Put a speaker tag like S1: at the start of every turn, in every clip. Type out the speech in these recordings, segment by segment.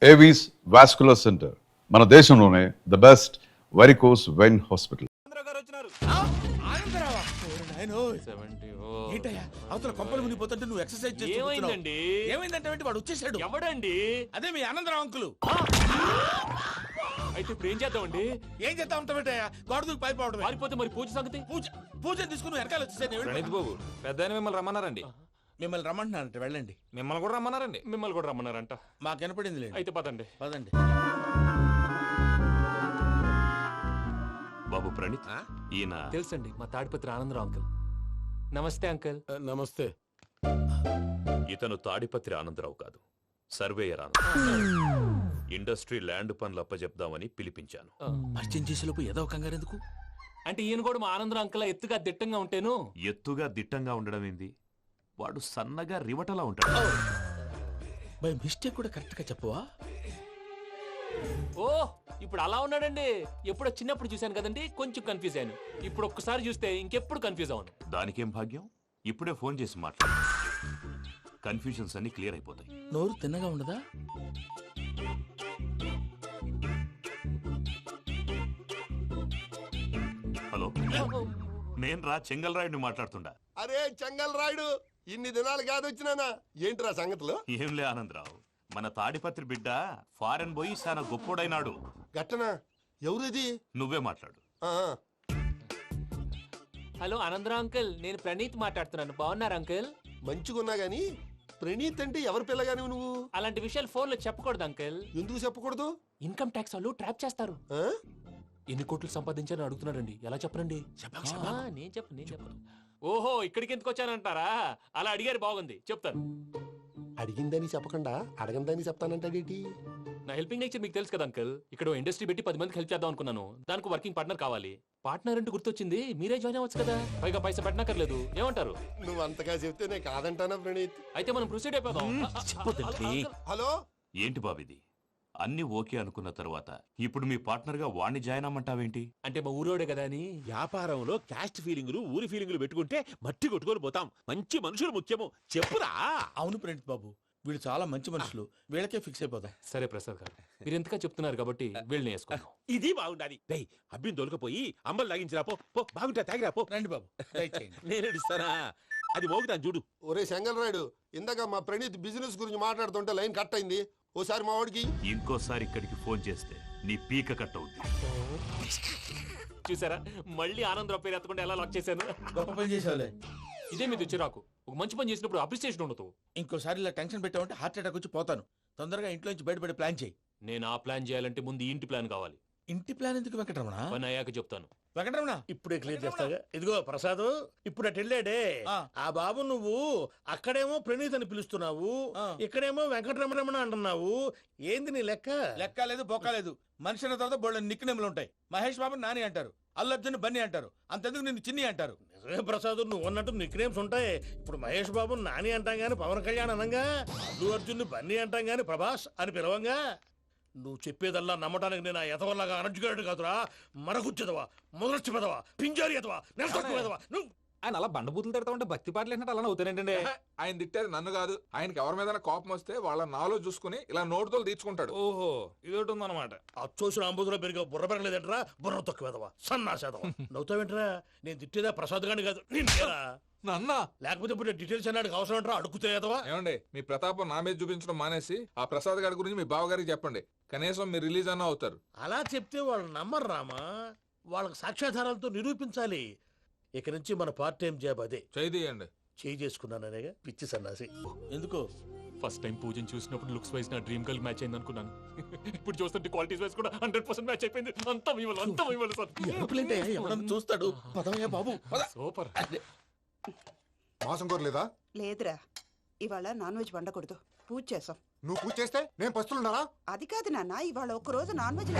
S1: Avis vascular centre, మన దేశంలోనే the best varicose vein hospital.
S2: అవతల కొంపలు మునిగిపోతుంటే నువ్వు ఎక్సర్సైజ్
S3: ఏమైందండి?
S2: ఏమైందంటే వాడు వచ్చేసాడు.
S3: ఎవడండి?
S2: అదే మీ ఆనందరావు అంకులు.
S3: అయితే ఇప్పుడు ఏం చేద్దామండి?
S2: ఏం చేస్తా ఉంటావేటయ్యా? గొడవకు పైపోవడం.
S3: పారిపోతే మరి పూజ సంగతి?
S2: పూజ తీసుకుని వెనకాల వచ్చేసాను.
S4: ప్రణీత్ బాబు, పెద్ద మిమ్మల్ని రమ్మన్నారండి.
S2: మిమ్మల్ని రమ్మంటున్నారంట, వెళ్ళండి.
S4: మిమ్మల్ని కూడా రమ్మన్నారండి.
S3: మిమ్మల్ని కూడా రమ్మన్నారంట.
S2: మాకు వినపడింది లేదు.
S3: అయితే పదండి.
S2: పదండి.
S5: బాబు ప్రణీత్, ఈయన
S3: తెలుసండి, మా తాడిపత్రి ఆనందరావు అంకుల్. నమస్తే అంకుల్.
S2: నమస్తే.
S5: ఇతను తాడిపత్రి ఆనందరావు కాదు, సర్వేయర్ ఆనందరావు. ఇండస్ట్రీ ల్యాండ్ పనులు అప్పచెప్దామని పిలిపించాను.
S2: పరిచయం చేసేలోపు ఏదో కంగారు ఎందుకు?
S3: అంటే ఈయన కూడా మా ఆనందరావు అంకుల్ ఎత్తుగా దిట్టంగా ఉంటాను.
S5: ఎత్తుగా దిట్టంగా ఉండడం ఏంది? వాడు సన్నగా రివటలా ఉంటాడు.
S2: బై మిస్టేక్ కూడా కరెక్ట్ గా చెప్పవా?
S3: ఓ, ఇప్పుడు అలా ఉన్నాడండి. ఎప్పుడో చిన్నప్పుడు చూశాను కదండి, కొంచెం కన్ఫ్యూజ్ అయ్యాను. ఇప్పుడు ఒక్కసారి చూస్తే ఇంకెప్పుడు కన్ఫ్యూజ్ అవ్వను.
S5: దానికేం భాగ్యం, ఇప్పుడే ఫోన్ చేసి మాట్లాడు. కన్ఫ్యూజన్స్ అన్ని క్లియర్ అయిపోతాయి.
S2: నోరు తిన్నగా ఉండదా?
S5: హలో, నేను రా చెంగల్ రాయుడిని మాట్లాడుతుండా.
S6: అరే చెంగల్ రాయుడు, ఇన్ని దినాలు కాదు వచ్చినానా? ఏంట్రా సంగతులు?
S5: ఏంలే ఆనందరావు, మన తాడిపత్రి బిడ్డ ఫారెన్ పోయి చాలా గొప్పోడైనాడు.
S6: గట్టనా? ఎవరిది?
S5: నువ్వే మాట్లాడు.
S3: హలో ఆనందరావు అంకుల్, నేను ప్రణీత్ మాట్లాడుతున్నాను. బాగున్నారు అంకుల్?
S6: మంచిగున్నా గాని ప్రణీత్ అంటే ఎవరి పిల్లగాని నువ్వు?
S3: అలాంటి విషయాలు ఫోన్ లో చెప్పకూడదు అంకుల్.
S6: ఎందుకు చెప్పకూడదు?
S3: ఇన్కమ్ ట్యాక్స్ వాళ్ళు ట్రాప్ చేస్తారు.
S6: ఆ?
S3: ఎన్ని కోట్లు సంపాదించాలని అడుగుతున్నారండి. ఎలా చెప్పరండి? నేను చెప్పను. ఓహో, ఇక్కడికి ఎందుకు వచ్చానంటారా? అలా అడిగారు, బాగుంది, చెప్తాను.
S6: అడిగిందని చెప్పకుండా అడగందని చెప్తానంటాడేటి?
S3: నా హెల్పింగ్ నేచర్ మీకు తెలుసు కదా అంకుల్. ఇక్కడ ఇండస్ట్రీ పెట్టి 10 మందికి హెల్ప్ చేద్దాం అనుకున్నాను. దానికి వర్కింగ్ పార్ట్నర్ కావాలి. పార్ట్నర్ అంటే గుర్తొచ్చింది, మీరే జాయిన్ అవ్వచ్చు కదా. పైగా పైసా పెట్టనక్కర్లేదు. ఏమంటారు?
S6: నువ్వు అంతగా చెప్తే నేను కాదంటానా ప్రణీత్?
S3: అయితే మనం ప్రొసీడ్ అయిపోదాం.
S6: హలో,
S5: ఏంటి బాబిది? అన్ని ఓకే అనుకున్న తర్వాత ఇప్పుడు మీ పార్ట్నర్ గా వాణ్ణి జాయిన్ అమ్మంటావేంటి?
S3: అంటే మా ఊరోడే కదా అని.
S2: వ్యాపారంలో క్యాస్ట్ ఫీలింగులు, ఊరి ఫీలింగులు పెట్టుకుంటే మట్టి కొట్టుకొని పోతాం. మంచి మనుషులు ముఖ్యము. చెప్పురా. అవును ప్రణీత్ బాబు, వీళ్ళు చాలా మంచి మనుషులు. వీళ్ళకే ఫిక్స్ అయిపోతాం.
S3: సరే ప్రసాద్ గారు, మీరు ఎంతగా చెప్తున్నారు కాబట్టి వీళ్ళని వేసుకుందాం.
S2: ఇది బాగుండాలి. అబ్బిని దొలకపోయి అమ్మలు లాగించిరా. పో బాగుంటా, తాగిరా పో. రండి బాబు, నేను ఇస్తానా? అది మోగుతాను చూడు.
S6: ఒరే చెంగల్ రాయుడు, ఇందాక మా ప్రణీత్ బిజినెస్ గురించి మాట్లాడుతుంటే లైన్ కట్ అయింది. ఓసారి మా వాడికి
S5: ఇంకోసారి ఇక్కడికి ఫోన్ చేస్తే నీ పీక కట్ అవుద్ది.
S3: చూసారా, మళ్ళీ ఆనందరావు పేరు ఎత్తకుండా ఎలా లాక్ చేశాను.
S2: గొప్ప పని చేసేవాళ్ళే.
S3: ఇదే మీద చిరాకు. ఒక మంచి పని చేసినప్పుడు అప్రిసియేషన్ ఉండదు.
S2: ఇంకోసారి ఇలా టెన్షన్ పెట్టామంటే హార్ట్ అటాక్ వచ్చి పోతాను. తొందరగా ఇంట్లో నుంచి బయటపడే ప్లాన్ చేయి.
S3: నేను ఆ ప్లాన్ చేయాలంటే ముందు ఈ ఇంటి ప్లాన్ కావాలి.
S2: ఇంటి ప్లాన్ ఎందుకు వెంకటరమణ?
S3: పని అయ్యాక చెప్తాను.
S2: వెంకటరమణ
S7: ఇప్పుడే క్లియర్ చేస్తాగా. ఇదిగో ప్రసాద్, ఇప్పుడు అటు వెళ్ళాడే ఆ బాబు, నువ్వు అక్కడేమో ప్రణీత్ అని పిలుస్తున్నావు, ఇక్కడేమో వెంకటరమణ అంటున్నావు. ఏంది నీ లెక్క?
S2: లెక్క లేదు, బొక్క లేదు. మనిషి అన్న తర్వాత బోళ్ళ నిక్నెములు ఉంటాయి. మహేష్ బాబు నాని అంటారు, అల్లర్జున్ బన్నీ అంటారు, అంతెందుకు నిన్ను చిన్ని అంటారు.
S7: నిజమే ప్రసాద్, నువ్వు అన్నట్టు నిక్ నేమ్స్ ఉంటాయి. ఇప్పుడు మహేష్ బాబు నాని అంటాం గాని పవన్ కళ్యాణ్ అనంగా, అల్లు అర్జున్ బన్నీ అంటాం గాని ప్రభాస్ అని పిలవంగా. నువ్వు చెప్పేదల్లా నమ్మటానికి నేను ఆ ఎతవల్లాగా అనర్జుకేటెడ్ కాదురా. మరగుచ్చదవా, మొదలచ్చి పెదవా, పింజారి ఎదవా, నెలసొక్కుదవా. నువ్వు
S4: ఆయన అలా బండబూతులు తిడతా ఉంటే భక్తి పాటలు ఏంటంటే అలా అవుతానంటే.
S8: ఆయన తిట్టేది నన్ను కాదు. ఆయనకి ఎవరి మీద కోపం వస్తే వాళ్ళ నాలో చూసుకుని ఇలా నోటుతో తీర్చుకుంటాడు.
S4: ఓహో, ఇదొకటి ఉందన్నమాట.
S7: అచ్చోసిన అంబుధులో పెరిగే బుర్ర పెరగలేదంటరా. బుర్ర తొక్కువేదవా, సన్నాసేదవా. నవ్వుతావేంట్రా? నేను తిట్టేదా ప్రసాద్ గాని కాదు, నిన్నేరా.
S8: నన్న
S7: లేకపోతే ఇప్పుడు డీటెయిల్స్ అన్నాడు అవసరం అంటారా? అడుగుతాయేదవా.
S8: ఏమండి, మీ ప్రతాపం నా మీద చూపించడం మానేసి ఆ ప్రసాద్ గారి గురించి మీ బావగారికి చెప్పండి. కనీసం మీరు రిలీజ్ అన్న అవుతారు.
S7: అలా చెప్తే వాళ్ళు నమ్మరు రామా. వాళ్ళకి సాక్ష్యాధారాలతో నిరూపించాలి. ఇక నుంచి మన పార్ట్ టైం జాబ్ అదే.
S8: చేయండి.
S7: చేయి చేసుకున్నాననేగా పిచ్చి సన్నాసి. ఎందుకో
S3: ఫస్ట్ టైం పూజను చూసినప్పుడు లుక్స్ వైజ్ నా డ్రీమ్ గర్ల్ మ్యాచ్ అయింది అనుకున్నాను. ఇప్పుడు చూస్తుంటే క్వాలిటీస్ వైజ్ కూడా 100% మ్యాచ్ అయిపోయింది. అంతా ఇవ్వాలి సార్.
S7: ఎవడన్నా చూస్తాడు. పదవయ్యా బాబు,
S3: సూపర్.
S6: మాసం కోరలేదా?
S9: లేదురా, ఇవాళ నాన్ వెజ్ వండకూడదు. పూజ చేసాం.
S6: నువ్వు పూజ చేస్తే నేను పస్తులున్నారా?
S9: అది కాదు నాన్న, ఇవాళ ఒక్కరోజు నాన్ వెజ్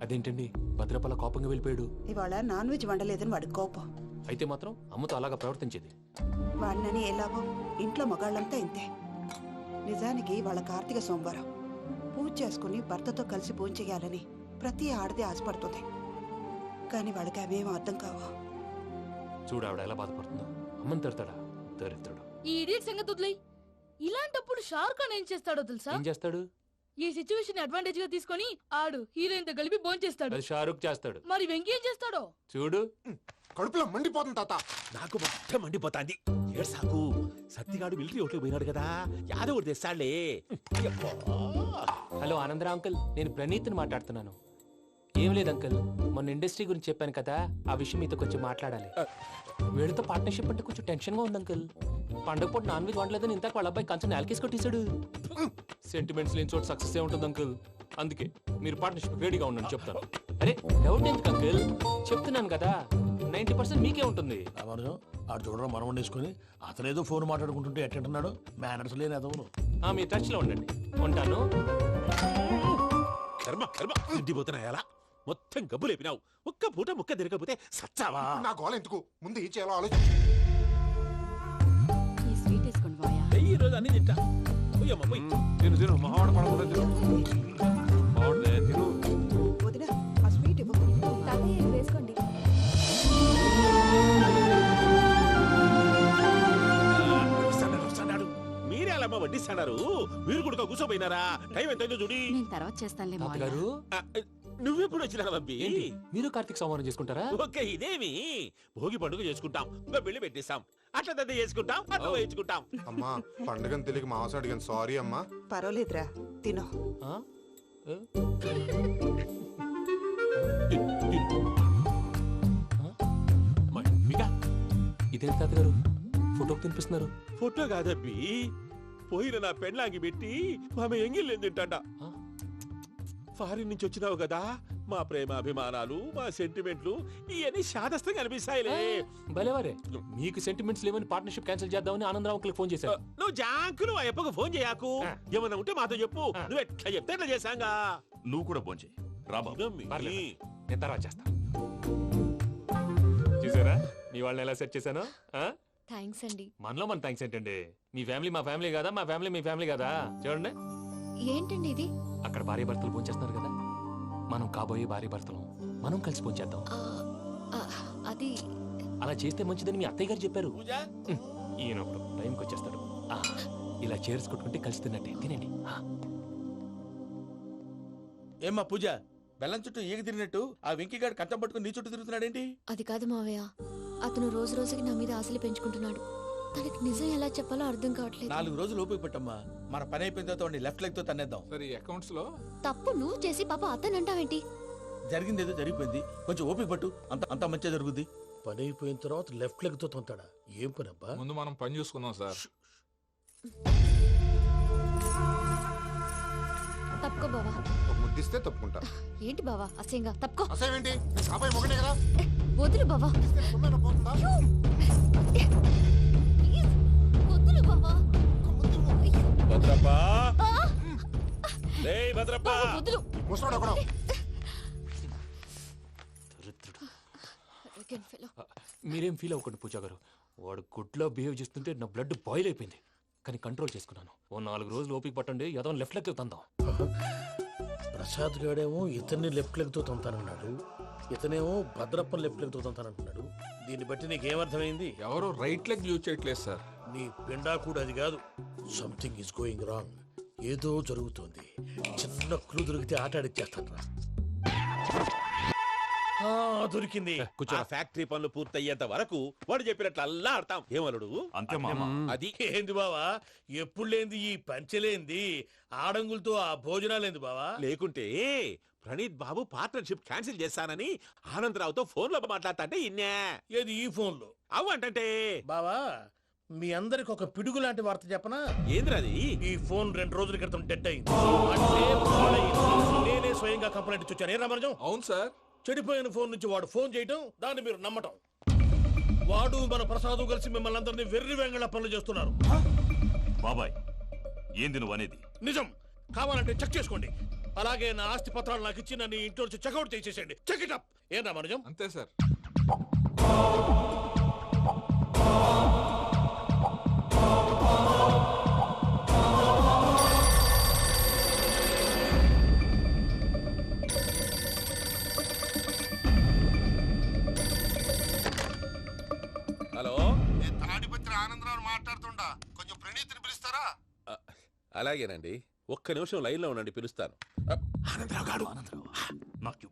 S3: అదేంటండి, భద్రపల కోపంగా వెళ్ళిపోయాడు.
S9: ఇవాళ నాన్ వెజ్ వండలేదని వాడి కోపం.
S3: అయితే మాత్రం అమ్మతో అలాగా ప్రవర్తించేది.
S9: వాడినని ఎలాగో ఇంట్లో మగాళ్ళంతా ఇంతే. నిజానికి వాళ్ళ కార్తీక సోమవారం పూజ చేసుకుని భర్తతో కలిసి పూజ చేయాలని ప్రతి ఆడది ఆశపడుతుంది. కానీ వాడికి అవేం అర్థం కావు.
S3: చూడు ఆవిడ ఎలా బాధపడుతుందో. అమ్మని తిడతాడా? దరిద్రుడు.
S10: ఈ ఇడియట్ సంగతి వదిలేయ్. ఇలాంటప్పుడు షారుఖ్ ఖాన్ ఏం చేస్తాడో తెలుసా?
S3: ఏం చేస్తాడు?
S10: ఈ సిచ్యువేషన్ అడ్వాంటేజ్ గా తీసుకొని ఆడు హీరోయిన్ తో కలిపి బోన్ చేస్తాడు.
S3: అది షారుఖ్ చేస్తాడు.
S10: మరి వెంకీ ఏం చేస్తాడో
S3: చూడు.
S6: కడుపులో మండిపోతుంది తాత.
S2: నాకు మొత్తం మండిపోతాంది. ఏడు సాకు సత్తిగాడు మిలిటరీ ఓట్లు పోయినాడు కదా, యాదవ్ ఒకటి తెస్తాడులే. యబ్బా.
S3: హలో ఆనందరా అంకుల్, నేను ప్రణీత్ని మాట్లాడుతున్నాను. ఏం లేదు అంకుల్, మొన్న ఇండస్ట్రీ గురించి చెప్పాను కదా, ఆ విషయం మీతో కొంచెం మాట్లాడాలి. వీడితో పార్ట్నర్షిప్ అంటే కొంచెం టెన్షన్ గా ఉంది అంకుల్. పండగ పూట నాన్ వెజ్ వండలేదని ఇంతకు వాళ్ళ అబ్బాయి కంచెం నేలకేసి కొట్టేశాడు. సెంటిమెంట్స్ లేని చోట సక్సెస్ ఏ ఉంటుంది అంకుల్. అందుకే మీరు పార్ట్నర్షిప్ రెడీగా ఉండండి చెప్తాను. అరే డౌట్ ఎందుకు అంకుల్, చెప్తున్నాను కదా 90% మీకే ఉంటుంది.
S7: రామానుజం ఆడు చూడడం మనం వండేసుకుని అతనేదో ఫోన్ మాట్లాడుకుంటుంటే ఎట్టంటున్నాడు. మేనర్స్ లేని అదవును.
S3: మీ టచ్ లో ఉండండి. ఉంటాను.
S2: కర్మ కర్మ తిండిపోతున్నా ఎలా మొత్తం గబ్బు లేపినావు. ఒక్క పూట ముక్క తిరగకపోతే సచ్చావా?
S6: నా గోల ఎందుకు, ముందు ఏం చేయాలో ఆలోచించు.
S10: ఈ స్వీట్ వేసుకోండి బాయా.
S2: ఈ రోజు అన్ని తింటా. పోయమ్మ పోయి.
S8: తిను తిను మావాడు పడకుండా తిను. మావాడులే తిను.
S9: వదిన ఆ స్వీట్ ఇవ్వు.
S10: తాతయ్య వేసుకోండి.
S2: వస్తాడు. మీరే అలా వడ్డిస్తాడారు. మీరు కూడా కూర్చోపోయినారా? టైం ఎంతైందో చూడి.
S10: నేను తర్వాత చేస్తానులే
S3: తాతగారు
S2: ఆ, నువ్వెప్పుడు వచ్చినా బంబి?
S3: ఏంటి మీరు కార్తీక్ సంహారం చేసుకుంటారా?
S2: ఓకే ఇదేమి భోగి పండుగ చేసుకుంటాం, ఇంకా పెళ్లి పెట్టేస్తాం, అట్లా దద్ద చేసుకుంటాం, అట్లా వేయించుకుంటాం.
S6: అమ్మా పండుగని తెలియక మాంసం అడిగాను, సారీ అమ్మా.
S9: పర్వాలేదురా తినో.
S3: ఆ? ఏ?
S2: మమ్మిగా
S3: ఇదేంటి తాతగారు ఫోటోకి తినిపిస్తున్నారు?
S2: ఫోటో కాదబ్బి, పోయిన నా పెళ్ళాంగి పెట్టి ఆమె ఎంగిల్లేం తింటాడ.
S3: ఆ?
S2: ఫారిన్ నుంచి వచ్చినావు కదా, మా ప్రేమ అభిమానాలు మా సెంటిమెంట్లు ఇవన్నీ శాదస్తంగా అనిపిస్తాయిలే.
S3: భలేవారే, మీకు సెంటిమెంట్స్ లేవని పార్ట్నర్షిప్ క్యాన్సిల్ చేద్దామని ఆనందరావు అంకుల్ ఫోన్ చేశారు.
S2: నువ్వు జాంకులు ఆ ఎప్పకు ఫోన్ చేయకు. ఏమన్నా ఉంటే మాతో చెప్పు. నువ్వు ఎట్లా చెప్తే ఎట్లా చేశాంగా.
S5: నువ్వు కూడా భోంచే రాబాబు.
S3: పర్లేదు, నేను తర్వాత చేస్తా. చూసారా మీ వాళ్ళని ఎలా సెట్ చేశాను?
S10: థ్యాంక్స్ అండి.
S3: మనలో మన థ్యాంక్స్ ఏంటండి? మీ ఫ్యామిలీ మా ఫ్యామిలీ కదా, మా ఫ్యామిలీ మీ ఫ్యామిలీ కదా. చూడండి,
S10: ఏంటండి ఇది?
S3: అక్కడ భార్య భర్తలు పోంచేస్తున్నారు కదా, మనం కాబోయే భార్య భర్తలు మనం కలిసి పోంచేద్దాం.
S10: అది
S3: అలా చేస్తే మంచిదని మీ అత్తయ్య గారు చెప్పారు.
S2: పూజ
S3: ఈయన ఒకడు టైంకి వచ్చేస్తాడు. ఇలా చేర్స్ కొట్టుకుంటే కలిసి తిన్నట్టే. తినండి.
S2: ఏమ్మా పూజ, బెల్లం చుట్టూ ఈగ తిరిగినట్టు ఆ వెంకీగాడు కంచం పట్టుకుని నీ చుట్టూ తిరుగుతున్నాడేంటి?
S10: అది కాదు మావయ్య, అతను రోజు రోజుకి నా మీద ఆశలు పెంచుకుంటున్నాడు. తనకి నిజం ఎలా చెప్పాలో అర్థం కావట్లేదు.
S2: 4 రోజులు ఓపిక పట్టమ్మా, మన పని అయిపోయిన తర్వాత లెఫ్ట్ లెగ్ తో తన్నేద్దాం.
S8: సరే ఈ అకౌంట్స్ లో
S10: తప్పు నువ్వు చేసి పాప అతను అంటావేంటి?
S2: జరిగింది ఏదో జరిగిపోయింది, కొంచెం ఓపిక పట్టు, అంత మంచిగా జరుగుద్ది. పని అయిపోయిన తర్వాత లెఫ్ట్ లెగ్ తో తొంతాడా? ఏం పని అబ్బా?
S8: ముందు మనం పని చూసుకుందాం సార్.
S10: తప్పుకో బావా.
S6: ఒక ముద్దిస్తే తప్పుకుంటా.
S10: ఏంటి బావా అసహ్యంగా? తప్పుకో.
S6: అసేమేంటి, అబ్బాయి మొగనే కదా.
S10: వదులు బావా.
S6: సొమ్మేనా పోతుందా?
S10: ప్లీజ్, వదులు బావా.
S2: భద్రప్ప, రేయ్ భద్రప్ప,
S10: బావా, వదులు.
S6: ముసలోడు ఒకడు.
S10: Arrogant fellow.
S3: మీరేం ఫీల్ అవ్వకండి పూజా గారు. వాడు గుడ్లో బిహేవ్ చేస్తుంటే నా బ్లడ్ బాయిల్ అయిపోయింది, కానీ కంట్రోల్ చేసుకున్నాను. ఓ 4 రోజులు ఓపిక పట్టండి, ఏదో లెఫ్ట్ లెగ్ తందాం.
S7: ప్రసాద్ గాడేమో ఇతన్ని లెఫ్ట్ లెగ్ తో తొంతానన్నాడు, ఇతనేమో భద్రప్పని లెఫ్ట్ లెగ్ తో తొంతానంటున్నాడు. దీన్ని బట్టి నీకేమర్థమైంది?
S8: ఎవరు రైట్ లెగ్ యూజ్ చేయట్లేదు సార్.
S7: నీ పిండా కూడా అది కాదు. Something is going wrong. ఏదో జరుగుతోంది. చిన్న క్లూ దొరికితే ఆట ఆడిచ్చేస్తాను రా. దొరికింది.
S2: ఆ ఫ్యాక్టరీ పనులు పూర్తయ్యేంత వరకు వాడు చెప్పినట్లు అల్లా ఆడతాం. ఏమలుడు
S5: అంతే మామ.
S2: అది
S7: ఏంది బావా, ఎప్పుడు లేంది ఈ పంచలేంది, ఆడంగులతో ఆ భోజనాలేంది బావా?
S2: లేకుంటే ప్రణీత్ బాబు పార్ట్నర్షిప్ క్యాన్సిల్ చేస్తానని ఆనందరావుతో ఫోన్ లో మాట్లాడతాంటే ఇన్నే.
S7: ఏది ఈ ఫోన్ లో?
S2: అవు అంటే
S7: బావా, మీ అందరికి ఒక పిడుగు లాంటి వార్త చెప్పనా?
S2: ఏంద్రది?
S7: ఈ ఫోన్ 2 రోజుల క్రితం డెడ్ అయింది. అంటే పాడైంది. నేనే స్వయంగా కంప్లైంట్ ఇచ్చి వచ్చాను. ఏ రామరాజం?
S8: అవును సార్.
S7: చెడిపోయిన ఫోన్ నుంచి వాడు ఫోన్ చేయటం, దాన్ని మీరు నమ్మటం. వాడు మన ప్రసాదు కలిసి మిమ్మల్ని అందరినీ వెర్రి వెంగళ పనులు చేస్తున్నారు.
S5: బాబాయ్ ఏంది నువ్వు అనేది?
S7: నిజం. కావాలంటే చెక్ చేసుకోండి. అలాగే నా ఆస్తి పత్రాలు నాకు ఇచ్చి నన్ను ఇంట్లో నుంచి చెక్అౌట్ చేసేసండి. Check it up. ఏం రామరాజం?
S8: అంతే సార్.
S2: హలో,
S6: నేను తాడిపత్రి ఆనందరావు మాట్లాడుతుండా.
S2: అలాగేనండి, ఒక్క నిమిషం లైన్లో ఉండండి, పిలుస్తాను.
S7: ఆనందరావు గాడు నాకు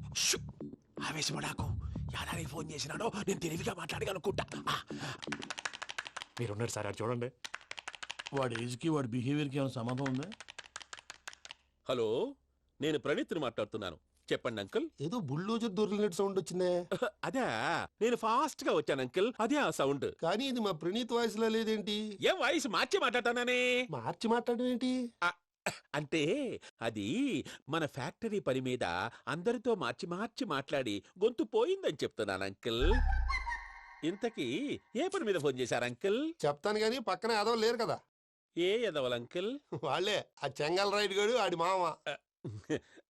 S7: ఆవేశపడాకు. యాదానికి ఫోన్ చేసినాడో నేను తెలివిగా మాట్లాడగలనుకుంటా.
S3: మీరున్నారు సార్, అది చూడండి.
S7: వాడి ఏజ్కి వాడి బిహేవియర్కి ఏమైనా సంబంధం ఉందా?
S2: హలో, నేను ప్రణీత్ని మాట్లాడుతున్నాను. చెప్పండి అంకుల్.
S6: ఏదో బుల్డోజర్ దొరికినట్టు సౌండ్ వచ్చిందే.
S2: అదే, నేను ఫాస్ట్ గా వచ్చాను అంకుల్, అదే ఆ సౌండ్.
S6: కానీ ఇది మా ప్రణీత్ వాయిస్ లో లేదేంటి?
S2: ఏం వాయిస్ మార్చి మాట్లాడతానని?
S6: మార్చి మాట్లాడడం ఏంటి?
S2: అంటే అది మన ఫ్యాక్టరీ పని మీద అందరితో మార్చి మార్చి మాట్లాడి గొంతు పోయిందని చెప్తున్నాను అంకుల్. ఇంతకీ ఏ పని మీద ఫోన్ చేశారు అంకుల్?
S6: చెప్తాను గానీ పక్కన ఏదో లేరు కదా.
S2: ఏ ఎదవలు అంకుల్?
S6: వాళ్ళే ఆ చెంగల్ రైడ్ గడు ఆడి మామ.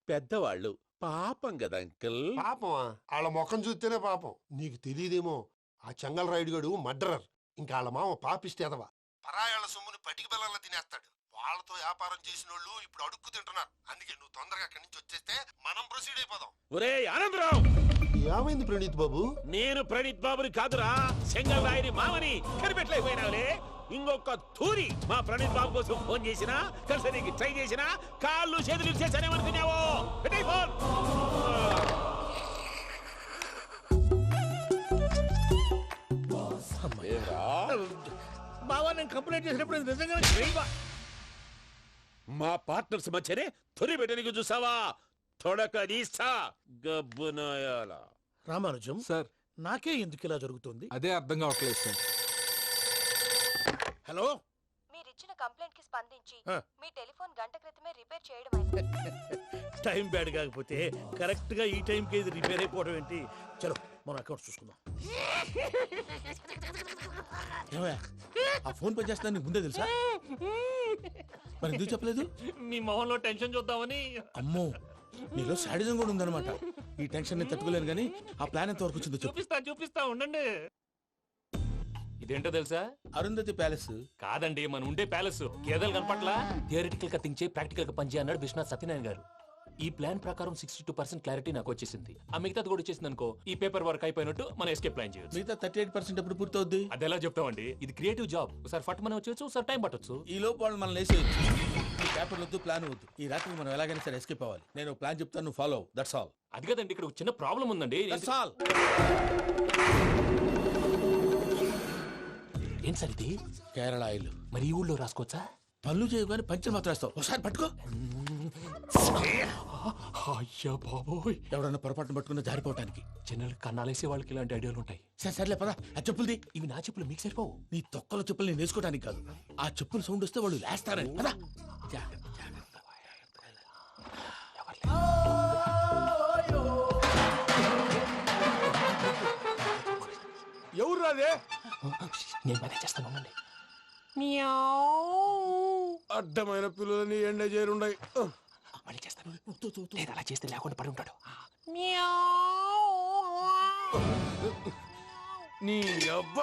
S2: పెద్దవాళ్ళు, పాపం కదా అంకుల్.
S6: పాపమా? వాళ్ళ ముఖం చూస్తేనే పాపం. నీకు తెలియదేమో, ఆ చెంగల్ రైడ్ గడు మర్డరర్. ఇంకా వాళ్ళ మామ పాపిస్తేదవా. పరాయాళ్ళ సొమ్ముని పటికి బెల్లంలో తినేస్తాడు. వాళ్ళతో వ్యాపారం చేసిన వాళ్ళు ఇప్పుడు అడుక్కు తింటున్నారు. అందుకే నువ్వు తొందరగా అక్కడి నుంచి వచ్చేస్తే మనం ప్రొసీడ్ అయిపోదాం.
S2: ఒరే ఆనందరావు!
S6: ఏమైంది ప్రణీత్ బాబు?
S2: నేను ప్రణీత్ బాబుని కాదురా, సెంగల్ రాయని మామని. కనిపెట్టలేకపోయినావులే. ఇంకొక తూరి మా ప్రణీత్ బాబు కోసం ఫోన్ చేసినా, కలిసి నీకు ట్రై చేసినా కాళ్ళు చేతులు చేశానేమనుకున్నావో. పెట్టేయ్ ఫోన్.
S7: బావా, నేను కంప్లైంట్ చేసినప్పుడు ఇది నిజంగానే చేయవా?
S2: మా పార్ట్నర్స్ మధ్యనే తొలి పెట్టడానికి చూసావా? తొడక నీస్తా గబ్బునాయాల.
S7: రామానుజం
S8: సార్,
S7: నాకే ఎందుకు ఇలా జరుగుతుంది?
S8: అదే అర్థం కావట్లేదు సార్.
S7: హలో,
S10: మీరిచ్చిన కంప్లైంట్ కి స్పందించి
S7: ఆ.
S10: మీ టెలిఫోన్ గంట క్రితమే రిపేర్ చేయడం
S7: టైం బ్యాడ్ కాకపోతే కరెక్ట్ గా ఈ టైంకి ఇది రిపేర్ అయిపోవడం ఏంటి? చలో మన అకౌంట్ చూసుకుందాం. ఏమయ్య, ఆ ఫోన్ పని చేస్తున్నా నీకు ముందే తెలుసా? మరి ఎందుకు చెప్పలేదు?
S3: మీ మొహంలో టెన్షన్ చూద్దామని.
S7: అమ్మో, నీలో శాడిజం కూడా ఉందన్నమాట. ఈ టెన్షన్ ని తట్టుకోలేను కానీ ఆ ప్లాన్ ఎంత వరకు వచ్చిందో చెప్పు.
S3: చూపిస్తా ఉండండి. ఇదేంటో తెలుసా?
S7: అరుంధతి ప్యాలెస్.
S3: కాదండి, మన ఉండే ప్యాలెస్. గేదెలు కనపట్లా? థియరిటికల్ గా థింక్ చేయి, ప్రాక్టికల్ గా పనిచేయ అన్నాడు విశ్వనాథ్ సత్యనారాయణ గారు. ఈ ప్లాన్ ప్రకారం 62% క్లారిటీ నాకు వచ్చేసింది. ఆ మిగతాది కూడా వచ్చేసింది అనుకో, ఈ పేపర్ వర్క్ అయిపోయినట్టు మనం ఎస్కేప్ ప్లాన్ చేయొచ్చు.
S7: మిగతా 38% ఎప్పుడు పూర్తవుద్ది?
S3: అది ఎలా చెప్తామండి? ఇది క్రియేటివ్ జాబ్. ఒకసారి ఫట్ మనం వచ్చేయచ్చు, ఒకసారి టైం పట్టొచ్చు.
S7: ఈ లోపు వాళ్ళు మనం లేసేయచ్చు. ఈ పేపర్ వద్దు, ప్లాన్ వద్దు. ఈ రాత్రికి మనం ఎలాగైనా సరే ఎస్కేప్ అవ్వాలి. నేను ప్లాన్ చెప్తాను, నువ్వు ఫాలో. That's all.
S3: అది కదండి, ఇక్కడ ఒక చిన్న ప్రాబ్లం ఉందండి.
S7: That's all.
S3: ఏం సార్ ఇది?
S7: కేరళ ఆయిల్.
S3: మరి ఈ ఊళ్ళో రాసుకోవచ్చా?
S7: పనులు చేయవు కానీ పంచర్ మాత్రం వేస్తావు. ఒకసారి పట్టుకో.
S3: అయ్యా బాబోయ్,
S7: ఎవడన్నా పొరపాటున పట్టుకున్న జారిపోవటానికి.
S3: జనరల్ కన్నాలేసే వాళ్ళకి ఇలాంటి ఐడియాలు ఉంటాయి.
S7: సర్లే పదా, ఆ చెప్పులది.
S3: ఇవి నా చెప్పులు, మీకు సరిపోవు.
S7: నీ తొక్కల చెప్పులు నేను వేసుకోవడానికి కాదు, ఆ చెప్పులు సౌండ్ వస్తే వాళ్ళు లేస్తారని. పదా.
S6: ఎవరు రాదే?
S3: నేను మేనేజ్ చేస్తాను, ఉండండి.
S6: అడ్డమైన పిల్లలని ఎండ చేరుండయి.
S3: మళ్ళీ చేస్తాను. లేదు, అలా చేస్తే లేకుండా పడి ఉంటాడు.
S6: నీ అబ్బ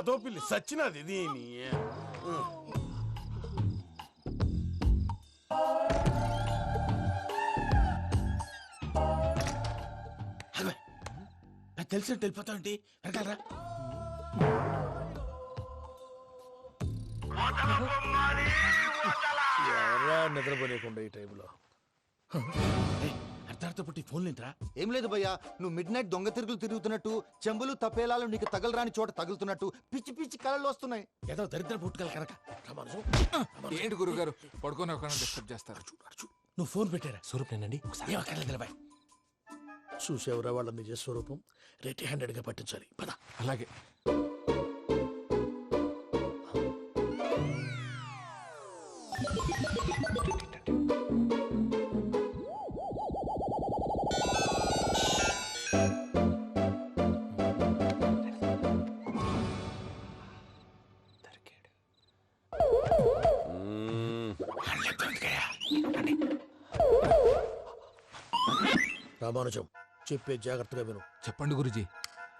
S6: ఎదో పిల్లి సచ్చినది దీని.
S7: తెలిసినట్టు వెళ్ళిపోతావంటి, వెనకాలరా. ఎవరా నిద్రపోలేకుండా ఈ టైంలో? అర్ధార్థ పుట్టి ఫోన్ లేంట్రా.
S11: ఏం లేదు భయ్యా, నువ్వు మిడ్ నైట్ దొంగ తిరుగులు తిరుగుతున్నట్టు, చెంబులు తపేలాలు నీకు తగలరాని చోట తగులుతున్నట్టు పిచ్చి పిచ్చి కళలు వస్తున్నాయి.
S7: ఏదో దరిద్ర పుట్టుకల కనుక.
S8: ఏంటి గురుగారు పడుకొని ఒక డిస్టర్బ్ చేస్తారు?
S7: నువ్వు ఫోన్ పెట్టారా?
S3: స్వరూప్ నేనండి.
S7: నిలబాయ్. చూసేవరా వాళ్ళ నిజ స్వరూపం. రెట్టి హ్యాండెడ్ గా పట్టించాలి. పద.
S8: అలాగే.
S7: రామానుజం, చెప్పే జాగ్రత్తగా విను.
S8: చెప్పండి గురుజీ.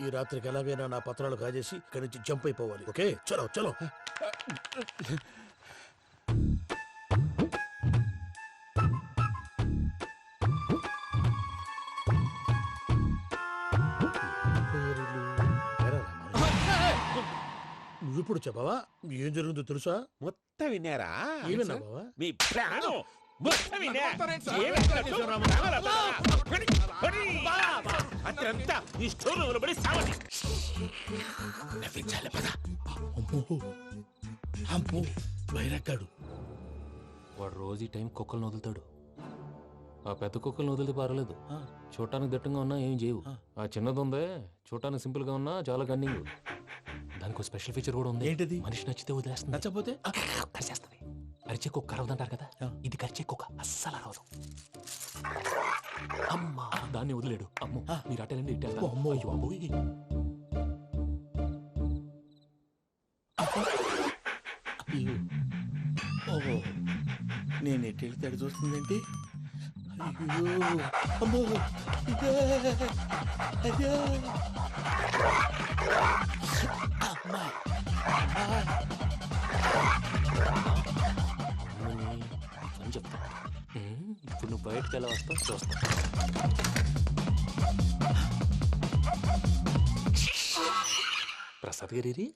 S7: ఈ రాత్రికి ఎలాగైనా నా పత్రాలు కాజేసి ఇక్కడి నుంచి జంప్ అయిపోవాలి. ఓకే, చలో చలో. నువ్విప్పుడు చెప్పవా ఏం జరుగుతుందో తెలుసా?
S2: మొత్తం విన్నారా?
S7: ఏమన్నా బావా?
S2: మీ ప్రాణం మొత్తం విన్నా. అత్యంతా ఈ స్టోర్ రూమ్ లో పడి సావండి. నవ్వించాలి పద.
S7: అమ్మో బైరక్కాడు.
S3: వాడు రోజు ఈ టైం కుక్కలను వదులుతాడు. ఆ పెద్ద కుక్కలను వదిలితే పర్వాలేదు, చూడటానికి దట్టంగా ఉన్నా ఏం చేయవు. ఆ చిన్నది ఉందే, చూడటానికి సింపుల్ గా ఉన్నా చాలా గన్నింగ్. దానికి స్పెషల్ ఫీచర్ కూడా ఉంది.
S7: ఏంటిది?
S3: మనిషి నచ్చితే వదిలేస్తుంది, నచ్చపోతే కరిచేస్తుంది. అరిచే కుక్క అరవదంటారు కదా, ఇది కరిచే కుక్క అస్సలు అరవదు. అమ్మా దాన్ని వదిలేడు. అమ్మో మీరు అటెండి ఇటు వెళ్తారు. అమ్మో అయ్యో అమ్మోయ్.
S7: ఓహో నేను ఎటు వెళ్తే అటు చూస్తుందేంటి? అయ్యో అమ్మో అయ్యో అమ్మా
S3: అని చెప్తా. ఇప్పుడు నువ్వు బయటకు ఎలా వస్తావు చూస్తా. ప్రసాద్ గారి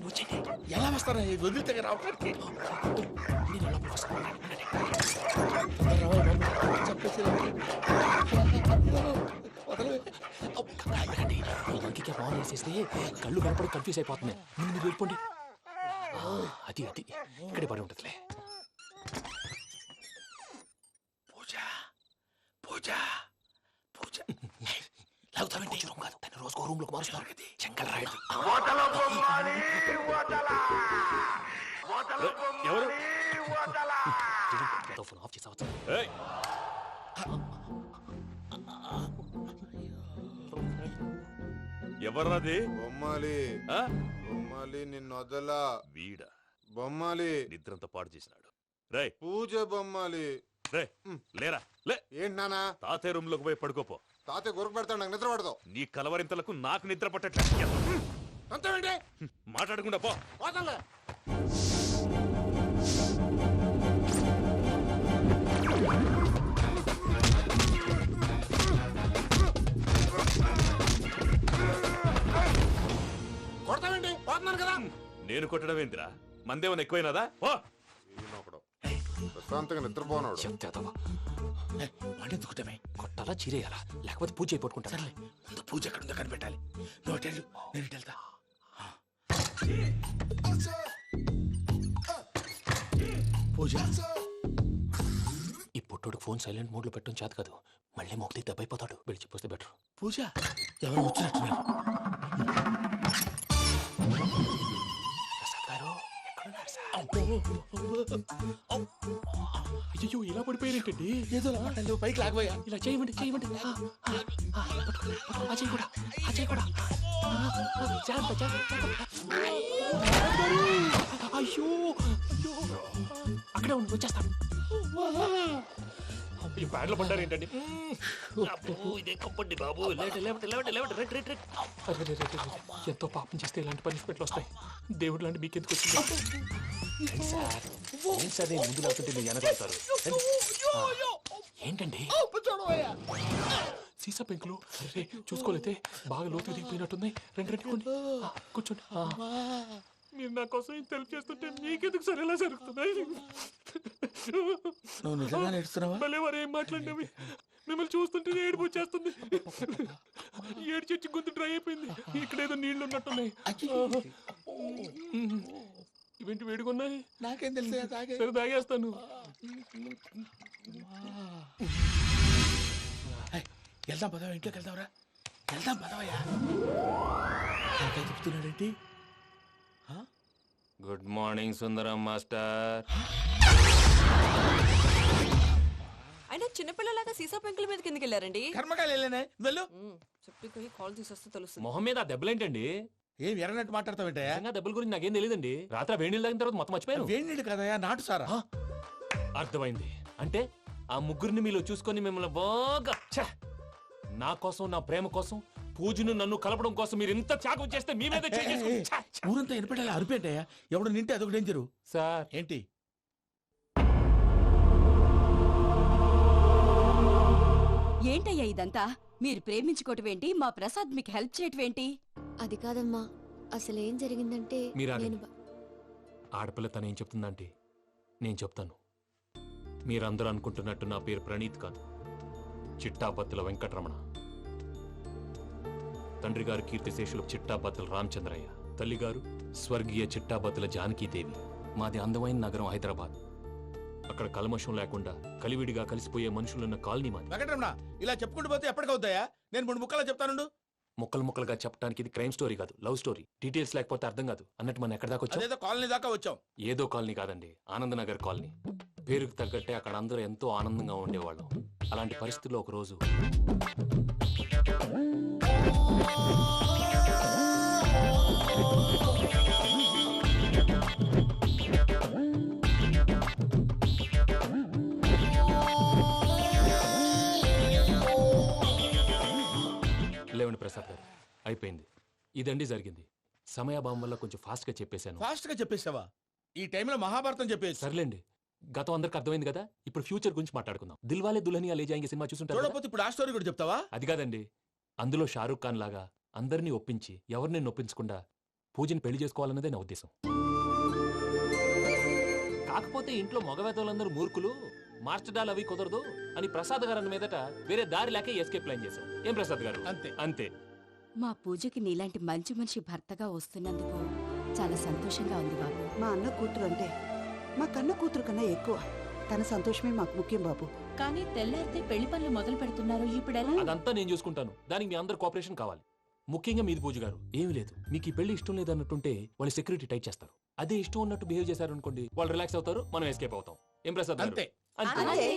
S3: వచ్చండి.
S7: ఎలా వస్తారా వదిలితే రావడానికి?
S3: ఫోన్ వేసేస్తే కళ్ళు కనపడి కన్ఫ్యూజ్ అయిపోతున్నాయి. మీరు వెళ్ళిపోండి. అది అది ఇక్కడే పడి ఉంటుందిలే. పూజ పూజ పూజ లాగుతామంటే రూమ్ కాదు, దాన్ని రోజుకో రూమ్ లోకి మారుస్తున్నారు కదా. చెంకల్ రాయడం ఎవరు ఫోన్ ఆఫ్ చేసావచ్చు.
S2: ఎవర్రాది?
S8: బొమ్మాలి బొమ్మాలి నిన్నొదలా
S2: వీడ
S8: బొమ్మాలి
S2: నిద్రంతా పాడు చేసినాడు. రే
S8: పూజ బొమ్మాలి.
S2: రే లేరా లే.
S8: ఏంటి నానా?
S2: తాతయ్య రూమ్ లోకి పోయి పడుకోపో.
S8: తాతయ్య గురకు పెడతాడు, నాకు నిద్ర పడతావు.
S2: నీ కలవరింతలకు నాకు నిద్ర పట్టట్లేదు.
S8: అంతేంటి?
S2: మాట్లాడకుండా పో.
S8: పోతాలే. కొడతావేంటి? పోతున్నాను కదా.
S2: నేను కొట్టడం ఏంటిరా? మందేమన్నా ఎక్కువైనదా? ఓ
S8: ప్రశాంతంగా నిద్రపోనాడు.
S3: చెప్తావా వాడెందుకుంటామే? కొట్టాలా చీరేయాలా లేకపోతే పూజ అయిపోట్టుకుంటా. సరే ముందు పూజ ఎక్కడ ఉందో కనిపెట్టాలి. నువ్వు వెళ్ళు, నేను ఇటు వెళ్తా. పూజ ఈ పుట్టోడు ఫోన్ సైలెంట్ మోడ్ లో పెట్టడం చేత కాదు. మళ్ళీ మోగితే దెబ్బైపోతాడు. వెళ్ళి చెప్పొస్తే బెటర్. పూజ ఎవరు వచ్చినట్టున్నారు. ప్రసాద్ గారు ఎక్కడున్నారు సార్? అయ్యో ఇలా పడిపోయినట్టండి. ఏదో పైకి లాగబోయా. ఇలా చేయమండి చేయమండి. అజయ్ కూడా అజయ్ కూడా అయ్యో అక్కడే ఉండి వచ్చేస్తాను. ఈ బ్యాడ్లో పడ్డారు ఏంటండి? ఎంతో పాపం చేస్తే ఇలాంటి పనిష్మెంట్లు వస్తాయి. దేవుడు లాంటి మీకెందుకు వచ్చింది? సార్ నేను ముందు లేకుంటే మీరు వెనకాడతారు. ఏంటండి సీసా పెంకులు చూసుకోలేతే బాగా లోతు దిగిపోయినట్టున్నాయి. రెండు రెండు కూర్చోండి. మీరు నా కోసం ఇంత హెల్ప్ చేస్తుంటే మీకెందుకు సరే ఎలా జరుగుతున్నాయి?
S7: నువ్వు నిజంగా నేర్చుతున్నావా?
S3: భలే వారు ఏం మాట్లాడినవి. మిమ్మల్ని చూస్తుంటే ఏడుపు వచ్చేస్తుంది. ఏడు చెట్టు గొంతు డ్రై అయిపోయింది. ఇక్కడ ఏదో నీళ్లు ఉన్నట్టున్నాయి. ఇవేంటి వేడుకున్నాయి?
S7: నాకేం తెలుసు.
S3: సరే తాగేస్తాను.
S7: వెళ్దాం పదవా, ఇంట్లోకి వెళ్దాంరా. వెళ్దాం పదవయ్యా. చెప్తున్నాడేంటి?
S3: గుడ్ మార్నింగ్ సుందరం మాస్టర్.
S12: అయినా చిన్నపిల్లలాగా సీసా పెంకుల మీద కిందకి వెళ్ళారండి.
S7: కర్మకాయలు వెళ్ళానే వెళ్ళు.
S12: చెప్పి కాల్ తీసేస్తే తెలుస్తుంది.
S3: మొహం మీద ఆ దెబ్బలేంటండి?
S7: ఏం ఎర్రనట్టు మాట్లాడతావేంటయ్యా?
S3: దెబ్బల గురించి నాకేం తెలియదండి. రాత్రి వేడి నీళ్ళు తాగిన తర్వాత మొత్తం మర్చిపోయాను.
S7: వేడి నీళ్ళు కదయ్యా, నాటు సారా.
S3: అర్థమైంది. అంటే ఆ ముగ్గురిని మీలో చూసుకొని మిమ్మల్ని బాగా నా కోసం నా ప్రేమ కోసం పూజను నన్ను కలపడం కోసం మీరు ఇంత త్యాగం చేస్తే మీ మీద
S7: ఊరంతా వినపడేలా అరిపేంటయ్యా ఎవడు నింటే అదొక డేంజరు.
S3: సార్
S7: ఏంటి
S12: ఏంటయ్యా ఇదంతా? మీరు ప్రేమించుకోవటం ఏంటి? మా ప్రసాద్ మీకు హెల్ప్ చేయటం ఏంటి?
S10: అది కాదమ్మా, అసలు ఏం జరిగిందంటే
S3: మీరు
S10: నేను
S3: ఆగండి. ఆడపిల్ల తను ఏం చెప్తుందంటే నేను చెప్తాను. మీరందరూ అనుకుంటున్నట్టు నా పేరు ప్రణీత్ కాదు, చిట్టాబత్తుల వెంకటరమణ. తండ్రి గారు కీర్తిశేషులు చిట్టాబత్తుల రామచంద్రయ్య, తల్లిగారు స్వర్గీయ చిట్టాబత్తుల జానకీదేవి. మాది అందమైన నగరం హైదరాబాద్. అక్కడ కల్మషం లేకుండా కలివిడిగా కలిసిపోయే మనుషులున్న కాలనీ మాది.
S7: వెంకటరమణ ఇలా చెప్పుకుంటూ పోతే ఎప్పటికవుతాయా? నేను 3 ముక్కలా చెప్తానుండు.
S3: ముక్కలు ముక్కలుగా చెప్పడానికి ఇది క్రైమ్ స్టోరీ కాదు, లవ్ స్టోరీ. డీటెయిల్స్ లేకపోతే అర్థం కాదు. అన్నట్టు మనం ఎక్కడ దాకా వచ్చాం?
S7: అదేదో కాలనీ దాకా వచ్చాం.
S3: ఏదో కాలనీ కాదండి, ఆనందనగర్ కాలనీ. పేరుకు తగ్గట్టే అక్కడ అందరూ ఎంతో ఆనందంగా ఉండేవాళ్ళం. అలాంటి పరిస్థితుల్లో ఒక రోజు లేవండి ప్రసాద్ గారు, అయిపోయింది. ఇదండి జరిగింది. సమయాభావం వల్ల కొంచెం ఫాస్ట్ గా చెప్పేశాను.
S7: ఫాస్ట్ గా చెప్పేసావా? ఈ టైంలో మహాభారతం చెప్పేసి.
S3: సర్లేండి, గతం అందరికి అర్థమైంది కదా. ఇప్పుడు ఫ్యూచర్ గురించి మాట్లాడుకుందాం. దిల్వాలే దుల్హనియా లే జాయేంగే సినిమా చూసుంటారు కదా?
S7: చూడకపోతే ఇప్పుడు ఆ స్టోరీ కూడా చెప్తావా?
S3: అది కాదండి, అందులో షారూక్ ఖాన్ లాగా అందరినీ ఒప్పించి ఎవరిని నొప్పించకుండా పూజని పెళ్లి చేసుకోవాలన్నదే నా ఉద్దేశం. కాకపోతే ఇంట్లో మగవేతలందరూ మూర్ఖులు, మార్చడాలు అవి కుదరదు అని ప్రసాద్ గారు అన్న మీదట వేరే దారి లేక ఎస్కేప్ ప్లాన్ చేశాం. ఏం ప్రసాద్ గారు?
S7: అంతే
S3: అంతే.
S12: మా పూజకి నీలాంటి మంచి మనిషి భర్తగా వస్తున్నందుకు చాలా సంతోషంగా ఉంది బాబు.
S9: మా అన్న కూతురు అంటే మా కన్న కూతురు కన్నా ఎక్కువ. తన సంతోషమే మాకు ముఖ్యం బాబు.
S12: కానీ తెల్లారితే పెళ్లి పనులు మొదలు పెడుతున్నారు, ఇప్పుడెలా?
S3: అదంతా నేను చూసుకుంటాను. దానికి మీ అందరు కోఆపరేషన్ కావాలి. ముఖ్యంగా మీది పూజ గారు. ఏమీ లేదు, మీకు ఈ పెళ్లి ఇష్టం లేదు అన్నట్టుంటే వాళ్ళు సెక్యూరిటీ టైట్ చేస్తారు. అదే ఇష్టం ఉన్నట్టు బిహేవ్ చేశారు అనుకోండి, వాళ్ళు రిలాక్స్ అవుతారు, మనం ఎస్కేప్ అవుతాం. ఏం ప్రసాద్ గారు?
S7: అంతే.
S3: అంతే.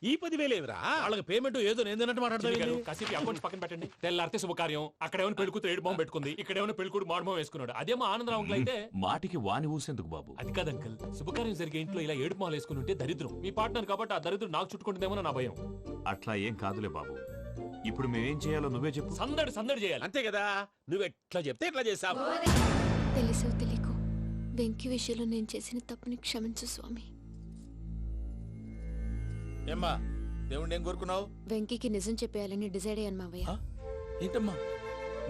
S2: ఈ 10,000 ఏమిరా?
S7: వాళ్ళకి పేమెంట్ ఏదో నేను
S3: చిన్ని గారు,
S7: మాట్లాడతాను.
S3: కాసేపు అకౌంట్స్ పక్కన పెట్టండి. తెల్లారితే శుభకార్యం, అక్కడేమైనా పెళ్లి కూతురు ఏడు బాంబు పెట్టుకుంది, ఇక్కడేమైనా పెళ్లి కూతురు మాడు బాంబు వేసుకున్నాడు. అదేమో ఆనందరావు అంకుల్ అయితే
S5: మాటికి వాని ఊసేందుకు బాబు?
S3: అది కాదు అంకుల్, శుభకార్యం జరిగే ఇంట్లో ఇలా ఏడు మాలు వేసుకుని ఉంటే దరిద్రం. మీ పార్ట్నర్ కాబట్టి ఆ దరిద్రం నాకు చుట్టుకుంటుందేమో నా భయం.
S5: అట్లా ఏం కాదులే బాబు. ఇప్పుడు మేమేం చేయాలో నువ్వే చెప్పు.
S3: సందడి సందడి చేయాలి.
S2: అంతే కదా, నువ్వు ఎట్లా చెప్తే ఎట్లా చేసావు.
S10: తెలుసో తెలియకో వెంకీ విషయంలో నేను చేసిన తప్పుని క్షమించు స్వామి.
S7: ఏమ్మా దేవుణ్ణి ఏం కోరుకున్నావు?
S10: వెంకీకి నిజం చెప్పేయాలని డిసైడ్ అయ్యాను మావయ్య.
S7: ఏంటమ్మా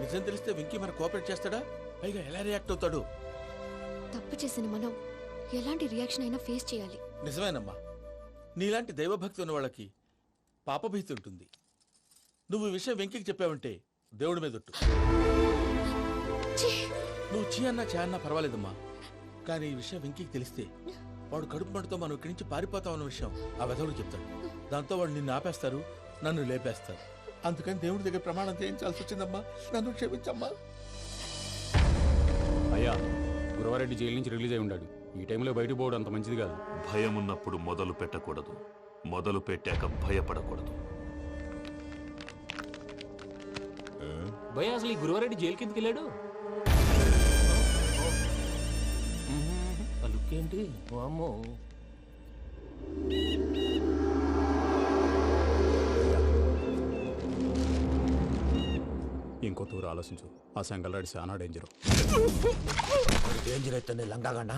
S7: నిజం తెలిస్తే వెంకీ మన కోఆపరేట్ చేస్తాడా? పైగా ఎలా రియాక్ట్ అవుతాడు?
S10: తప్పు చేసిన మనం ఎలాంటి రియాక్షన్ అయినా ఫేస్ చేయాలి.
S7: నిజమేనమ్మా, నీలాంటి దైవభక్తి ఉన్న వాళ్ళకి పాపభీతి ఉంటుంది. నువ్వు ఈ విషయం వెంకీకి చెప్పావంటే దేవుడి మీద ఒట్టు. నువ్వు చీ అన్నా చే అన్నా పర్వాలేదమ్మా, కానీ ఈ విషయం వెంకీకి తెలిస్తే వాడు కడుపు మంటతో మనం ఇక్కడి నుంచి పారిపోతాం అన్న విషయం ఆ వెధవుడు చెప్తాడు. దాంతో వాడు నిన్ను ఆపేస్తారు, నన్ను లేపేస్తారు. అందుకని దేవుడి దగ్గర ప్రమాణం చేయించాల్సి వచ్చిందమ్మా, నన్ను క్షమించమ్మా.
S13: అయ్యా, గురవారెడ్డి జైలు నుంచి రిలీజ్ అయి ఉన్నాడు. ఈ టైంలో బయటకు పోవడం అంత మంచిది కాదు.
S5: భయం ఉన్నప్పుడు మొదలు పెట్టకూడదు, మొదలు పెట్టాక భయపడకూడదు.
S3: భయ అసలు ఈ గురువారెడ్డి జైలు కిందకి వెళ్ళాడు. ఏంటి అమ్మో?
S13: ఇంకో తూరు ఆలోచించు. ఆ సంగల్రాడి చాలా డేంజర్.
S2: డేంజర్ అయితే లంగాగండా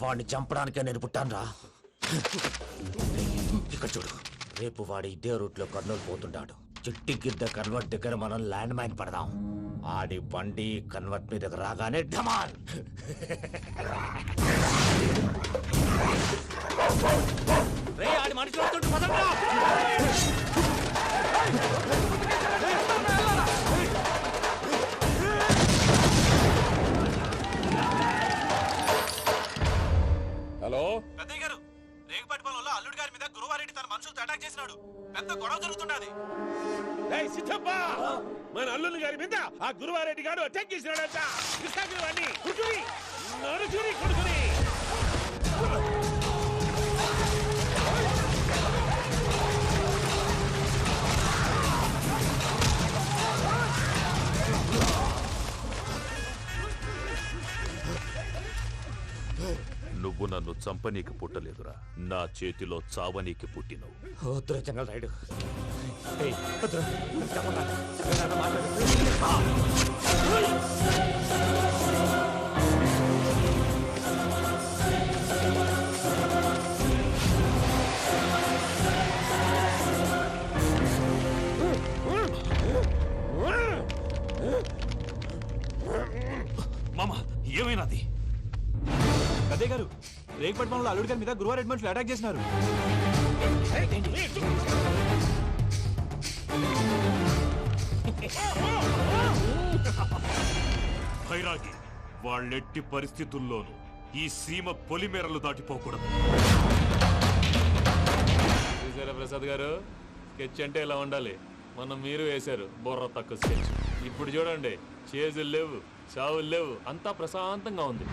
S2: వాడిని చంపడానికే నేను పుట్టాను రా. ఇక్కడ చూడు, రేపు వాడి ఇదే రూట్ లో కర్నూలు పోతుంటాడు. చిట్టి గిద్ద కన్వర్ట్ దగ్గర మనం ల్యాండ్ మైన్ పడదాం. ఆడి బండి కన్వర్ట్ మీద రాగానే ఢమాన్. రే ఆడి మనుషులు వస్తుంటే పదండ్రా.
S8: హలో
S2: పెద్దయ్య గారు, రేగుపాటి పొలంలో అల్లుడి గారి మీద గురువారెడ్డి తన మనుషులతో అటాక్ చేసినాడు. పెద్ద గొడవ జరుగుతున్నది. మన అల్లుడి గారి మీద ఆ గురువారెడ్డి గారు అటాక్ చేసినాడట. కృష్ణాగిరి నడుచుని కొడుకుని.
S5: నువ్వు నువ్వు నన్ను చంపనీకి పుట్టలేదురా, నా చేతిలో చావనీకి పుట్టినవు.
S2: వద్దురా జంగల్ రైడ్.
S5: మామ ఏమైనాది?
S4: అదే గారు రేగుపట్ మనలో అల్లుడి గారి మీద గురువారెడ్డి మనుషులు అటాక్ చేసినారు.
S5: భైరాగి, వాళ్ళెట్టి పరిస్థితుల్లోనూ ఈ సీమ పొలిమేరలు దాటిపోకూడదు.
S3: చూసారా ప్రసాద్ గారు, స్కెచ్ అంటే ఇలా ఉండాలి. మనం మీరు వేశారు బుర్ర తక్కువ స్కెచ్. ఇప్పుడు చూడండి, చేజులు లేవు, చావులు లేవు, అంతా ప్రశాంతంగా ఉంది.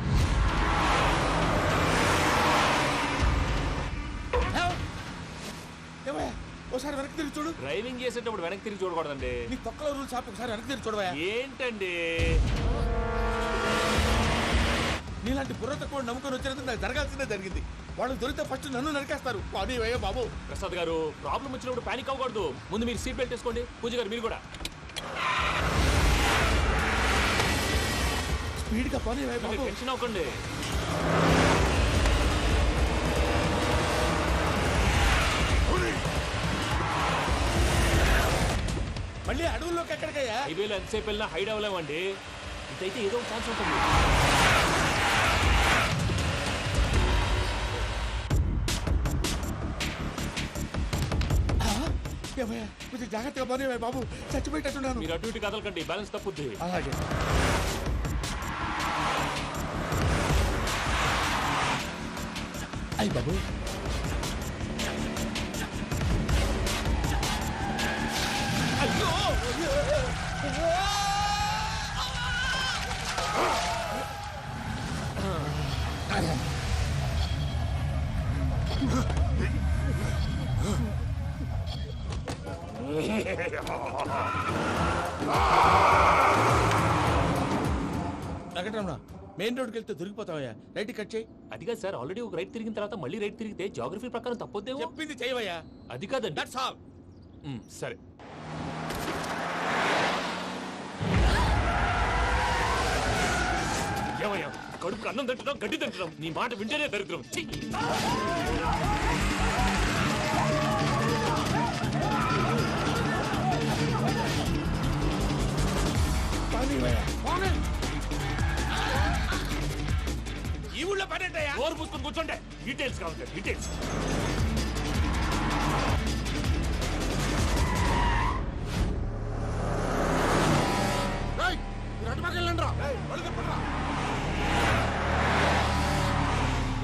S7: ఒకసారి వెనక్కి తిరిగి చూడు.
S3: డ్రైవింగ్ చేసేటప్పుడు వెనక్కి తిరిగి చూడకూడదండి.
S7: నీ తొక్కలో రూల్స్ ఆపి ఒకసారి వెనక్కి తిరిగి చూడవా.
S3: ఏంటండి
S7: నీలాంటి బుర్ర తక్కువ నమ్ముకొని వచ్చినందుకు నాకు జరగాల్సిందే జరిగింది. వాళ్ళు దొరికితే ఫస్ట్ నన్ను నరికేస్తారు. కానీ అయ్యో బాబు.
S3: ప్రసాద్ గారు, ప్రాబ్లం వచ్చినప్పుడు పానిక్ అవ్వకూడదు. ముందు మీరు సీట్ బెల్ట్ వేసుకోండి. పూజ గారు మీరు కూడా
S7: స్పీడ్గా పని బాబు.
S3: టెన్షన్ అవ్వకండి.
S7: మళ్ళీ అడవుల్లోకి ఎక్కడికయ్యా?
S3: హైవేలో ఎంతసేపు వెళ్ళినా హైడ్ అవ్వలేమండి. ఇదైతే ఏదో ఒక ఛాన్స్ ఉంటుంది.
S7: కొంచెం జాగ్రత్తగా పని బాబు, చచ్చిపోయేటట్టున్నాను.
S3: మీరు అటు ఇటు కదలకండి, బ్యాలెన్స్ తప్పుద్ది.
S7: అలాగే. అయ్యి బాబు, వెంకటరమణ, మెయిన్ రోడ్కి వెళ్తే దొరికిపోతావయ్యా. రైట్ కట్ చేయి.
S3: అది కాదు సార్, ఆల్రెడీ ఒక రైట్ తిరిగిన తర్వాత మళ్ళీ రైట్ తిరిగితే జాగ్రఫీ ప్రకారం తప్పొద్దేమో.
S7: చెప్పింది చేయవయ్యా.
S3: అది కాదండి.
S7: That's all.
S3: సరే. ఏమయ్యా, కడుపుకు అన్నం తింటున్నాం, గడ్డి తింటున్నాం, నీ మాట వింటేనే దరిద్రం.
S7: ఈ ఊళ్ళో పడేటయ్యా.
S3: ఓరు పూసుకొని కూర్చోండి. డీటెయిల్స్ కావాలి, డీటెయిల్స్.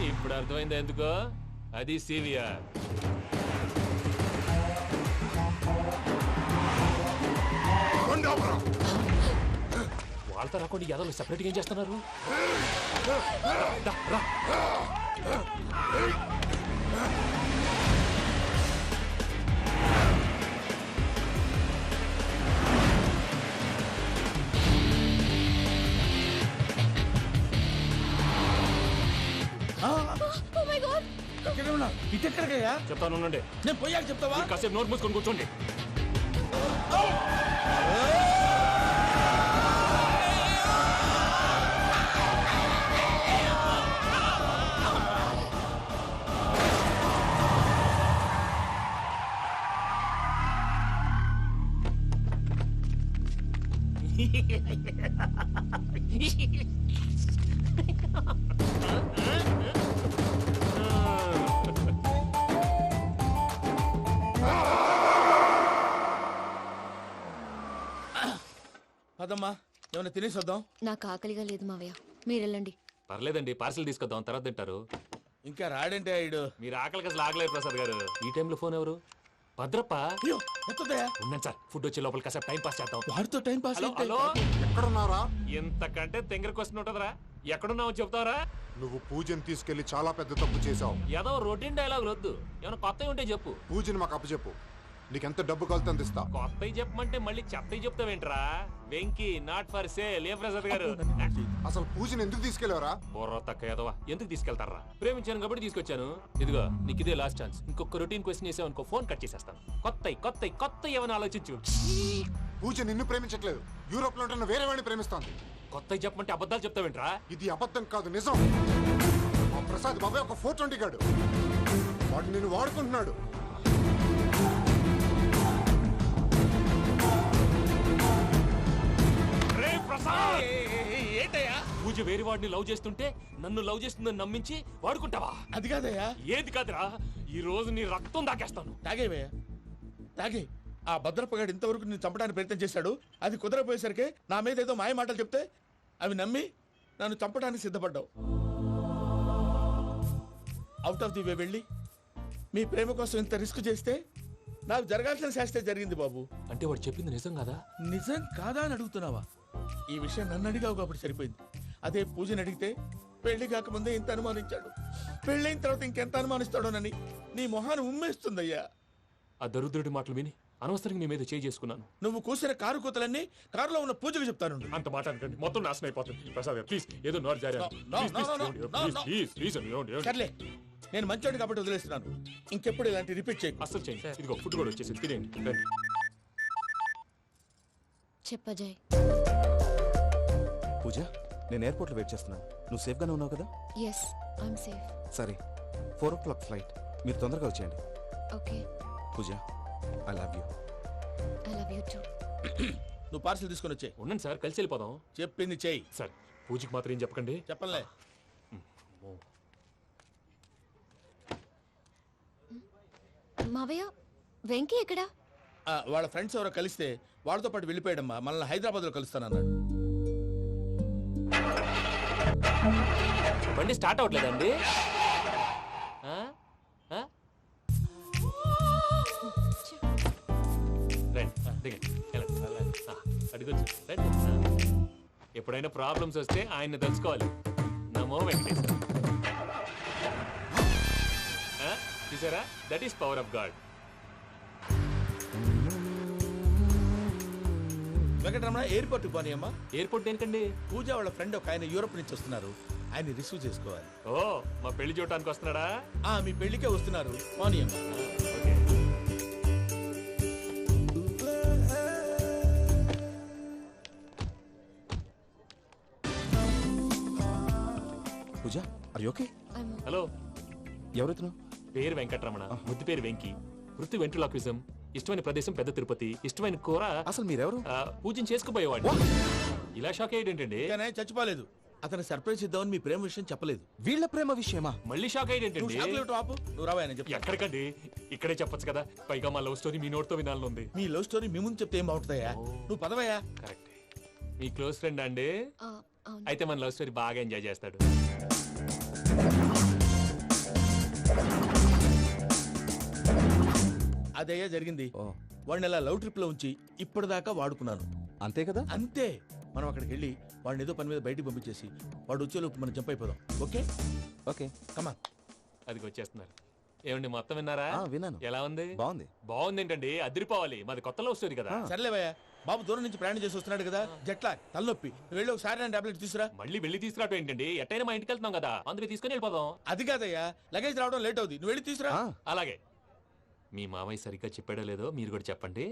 S3: ఇప్పుడు అర్థమైంది ఎందుకో. అది సివిఆర్. వాళ్ళతో రాకుండా యాదవ్ సెపరేట్గా ఏం చేస్తున్నారు?
S7: ఇటెక్కడికయ్యా?
S3: చెప్తాను ఉండండి.
S7: నేను పోయాక చెప్తావా?
S3: కాసేపు నోట్ మూసుకొని కూర్చోండి.
S7: అదమ్మా, ఏమైనా తినేసి వద్దాం.
S10: నాకు ఆకలిగా లేదు మావయ్య, మీరు వెళ్ళండి.
S3: పర్లేదండి, పార్సిల్ తీసుకొద్దాం, తర్వాత తింటారు.
S7: ఇంకా రాడంటే ఆయుడు.
S3: మీరు ఆకలికి అసలు ఆగలేదు ప్రసాద్ గారు. ఈ టైంలో ఫోన్ ఎవరు? భద్రప్ప. ఉన్నాను సార్, ఫుడ్ వచ్చే లోపల కాసేపు టైం పాస్ చేద్దాం.
S7: వాడితో టైం పాస్.
S3: హలో,
S6: ఎక్కడున్నారా?
S3: ఇంతకంటే తెంగర క్వశ్చన్ ఉంటుందిరా. ఎక్కడున్నావు చెప్తావరా?
S6: నువ్వు పూజని తీసుకెళ్లి చాలా పెద్ద తప్పు చేశావు.
S3: ఏదో రొటీన్ డైలాగ్ వద్దు, ఏమైనా కొత్తవి ఉంటే చెప్పు.
S6: పూజని మాకు అప్పచెప్పు.
S14: నీకెంత డబ్బు కలితే అంత ఇస్తా.
S3: కొత్తవి చెప్పమంటే మళ్ళీ చెత్తవి చెప్తావేంట్రా? Venky not for sale. ఏ ప్రసాద్ గారు
S14: అసలు పూజని ఎందుకు తీసుకెళ్లేవరా?
S3: బుర్ర తక్క ఏదవా, ఎందుకు తీసుకెళ్తారా? ప్రేమించాను కాబట్టి తీసుకొచ్చాను. ఇదిగో నీకు ఇదే లాస్ట్ ఛాన్స్. ఇంకొక రొటీన్ క్వశ్చన్ చేసావు అనుకో, ఫోన్ కట్ చేసేస్తాను. కొత్త ఏమైనా ఆలోచించు.
S14: పూజ నిన్ను ప్రేమించట్లేదు, యూరోప్ లో ఉంటున్న వేరే వాడిని ప్రేమిస్తోంది.
S3: కొత్తవి చెప్పమంటే అబద్ధాలు చెప్తావేంట్రా?
S14: ఇది అబద్ధం కాదు, నిజం. మా ప్రసాద్ బాబాయ్ ఒక 420 గాడు, వాడు నిన్ను వాడుకుంటున్నాడు.
S2: ఏంటయ్యా?
S3: పూజ వేరే వాడిని లవ్ చేస్తుంటే నన్ను లవ్ చేస్తుందని నమ్మించి వాడుకుంటావా?
S7: అది కాదయ్యా.
S3: ఏది కాదురా, ఈ రోజు నీ రక్తం దాకేస్తాను.
S7: తాగేవయ్యా, తాగే. ఆ భద్రపగాడు ఇంతవరకు నేను చంపడానికి ప్రయత్నం చేశాడు. అది కుదరపోయేసరికి నా మీద ఏదో మాయ మాటలు చెప్తే అవి నమ్మి నన్ను చంపడానికి సిద్ధపడ్డావు. అవుట్ ఆఫ్ ది వే వెళ్ళి మీ ప్రేమ కోసం ఇంత రిస్క్ చేస్తే నాకు జరగాల్సిన శాస్త్రే జరిగింది బాబు.
S3: అంటే వాడు చెప్పింది నిజం కదా?
S7: నిజం కాదా అని అడుగుతున్నావా? ఈ విషయం నన్ను అడిగావు కాబట్టి సరిపోయింది. అదే పూజని అడిగితే పెళ్లి కాకముందే ఇంత అనుమానించాడు, పెళ్ళైన తర్వాత ఇంకెంత అనుమానిస్తాడోనని నీ మొహాన్ని ఉమ్మేస్తుందయ్యా.
S3: ఆ దరిద్రుడి మాటలు విని అనవసరంగా నీ మీద చేయి చేసుకున్నాను.
S7: నువ్వు కూసిన కారు కూతలన్నీ కారులో ఉన్న పూజకు చెప్తాను.
S3: అంత మాట అనకండి, మొత్తం నాశనం అయిపోతుంది. ప్రసాద్ ప్లీజ్, ఏదో నోరు జారీ.
S7: సర్లే, నేను మంచోడు కాబట్టి వదిలేస్తున్నాను. ఇంకెప్పుడు ఇలాంటి రిపీట్ చేయి.
S3: అసలు చేయండి. ఇదిగో ఫుడ్ కూడా వచ్చేసి తినేయండి.
S10: చెప్పజాయ్.
S11: పూజ, నేను ఎయిర్పోర్ట్లో వెయిట్ చేస్తున్నాను. నువ్వు సేఫ్గానే ఉన్నావు కదా?
S10: Yes, I'm safe.
S11: సరే, 4 o'clock ఫ్లైట్. మీరు తొందరగా వచ్చేయండి.
S10: Okay.
S11: Pooja, I love you.
S10: I love you too.
S7: నువ్వు పార్సిల్ తీసుకొని వచ్చే.
S3: ఉండండి సార్, కలిసి వెళ్ళిపోదాం.
S7: చెప్పింది చెయ్యి.
S3: సార్, పూజకి మాత్రం ఏం చెప్పకండి.
S7: చెప్పలే.
S10: మావయ్య, వెంకీ ఎక్కడా?
S7: వాళ్ళ ఫ్రెండ్స్ ఎవరో కలిస్తే వాళ్ళతో పాటు వెళ్ళిపోయాడమ్మా. మనల్ని హైదరాబాద్లో కలుస్తానన్నాడు.
S3: బండి స్టార్ట్ అవ్వట్లేదండి. ఎప్పుడైనా ప్రాబ్లమ్స్ వస్తే ఆయన్ని తెలుసుకోవాలి. నమో వెంకటేశ్వర. చూసారా, that is power of God.
S7: Venkataramana, airport పోనీ అమ్మా.
S3: ఎయిర్పోర్ట్ దేనికండి?
S7: పూజ వాళ్ళ ఫ్రెండ్ ఒక ఆయన యూరోప్ నుంచి వస్తున్నారు, ఆయన రిసీవ్ చేసుకోవాలి.
S3: ఓ, మా పెళ్లి చూడటానికి వస్తున్నాడా?
S7: మీ పెళ్లికే వస్తున్నారు, పోనీ అమ్మా.
S11: పూజ, ఆర్ యు ఓకే?
S3: హలో,
S11: ఎవరైతును?
S3: పేరు వెంకటరమణ, ముద్దు పేరు వెంకీ, వృత్తి వెంట్రులాక్విజం, ఇష్టమైన ప్రదేశం పెద్ద తిరుపతి, ఇష్టమైన కూర.
S11: అసలు మీరెవరు?
S3: పూజను చేసుకుపోయేవాడు. ఇలా షాక్ అయ్యేటండి.
S7: చచ్చిపోలేదు. అతను సర్ప్రైజ్ ఇద్దామని మీ ప్రేమ విషయం చెప్పలేదు.
S11: వీళ్ళ ప్రేమ విషయమా?
S3: మళ్ళీ షాక్ అయ్యేటండి.
S7: నువ్వు రావా చెప్పి.
S3: ఎక్కడికండి, ఇక్కడే చెప్పొచ్చు కదా. పైగా మా లవ్ స్టోరీ మీ నోటితో వినాలని ఉంది.
S7: మీ లవ్ స్టోరీ మీ ముందు చెప్తే ఏం బాగుంటుందయ్యా? నువ్వు పదవయ్యా.
S3: కరెక్ట్. మీ క్లోజ్ ఫ్రెండ్ అండి? అయితే మన లవ్ స్టోరీ బాగా ఎంజాయ్ చేస్తాడు.
S7: అదయ్యా జరిగింది. వాడిని అలా లవ్ ట్రిప్ లో ఉంచి ఇప్పటిదాకా వాడుకున్నాను.
S11: అంతే కదా?
S7: అంతే. మనం అక్కడికి వెళ్ళి వాడిని ఏదో పని మీద బయటికి పంపించేసి వాడు వచ్చేలోపు మనం జంప్ అయిపోదాం. ఓకే
S11: ఓకే,
S7: కమా.
S3: అది వచ్చేస్తున్నారు. ఏమండి, మొత్తం విన్నారా?
S11: విన్నాను.
S3: ఎలా ఉంది?
S11: బాగుంది.
S3: బాగుంది ఏంటండి, అదిరిపోవాలి. మాది కొత్త లవ్ స్టోరీ కదా.
S7: సర్లేవయ్యా, బాబు దూరం నుంచి ప్రయాణం చేసి వస్తున్నాడు కదా, జట్లా తలనొప్పి. వెళ్ళి ఒకసారి నా టాబ్లెట్ తీసుకురా.
S3: మళ్ళీ వెళ్ళి తీసుకురావటం ఏంటండి? ఎట్టైనా మా ఇంటికి వెళ్తున్నాం కదా, అందుకే తీసుకుని వెళ్ళిపోదాం.
S7: అది కాదయ్యా, లగేజ్ రావడం లేట్ అవుతుంది. నువ్వు వెళ్ళి తీసుకురా.
S3: అలాగే. మీ మామయ్య సరిగ్గా చెప్పాడో లేదో మీరు కూడా చెప్పండి.